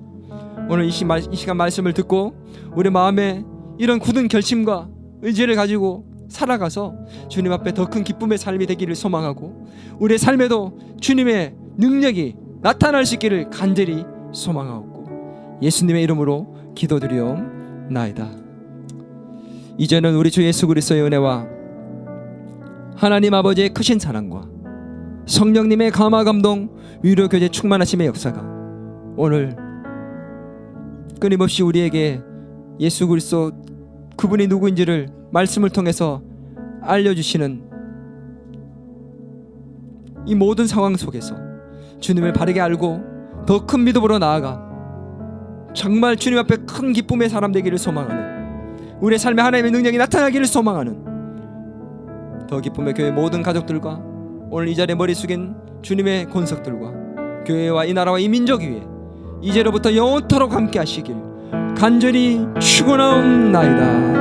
오늘 이 시간 말씀을 듣고 우리 마음에 이런 굳은 결심과 의지를 가지고 살아가서 주님 앞에 더 큰 기쁨의 삶이 되기를 소망하고 우리의 삶에도 주님의 능력이 나타날 수 있기를 간절히 소망하옵고 예수님의 이름으로 기도드리옵나이다. 이제는 우리 주 예수 그리스도의 은혜와 하나님 아버지의 크신 사랑과 성령님의 감화 감동 위로 교제 충만하심의 역사가 오늘 끊임없이 우리에게 예수 그리스도 그분이 누구인지를 말씀을 통해서 알려주시는 이 모든 상황 속에서 주님을 바르게 알고 더 큰 믿음으로 나아가 정말 주님 앞에 큰 기쁨의 사람 되기를 소망하는, 우리의 삶에 하나님의 능력이 나타나기를 소망하는 더 기쁨의 교회 모든 가족들과 오늘 이 자리에 머리 숙인 주님의 권석들과 교회와 이 나라와 이 민족 위에 이제로부터 영원토록 함께 하시길 간절히 축원하옵나이다.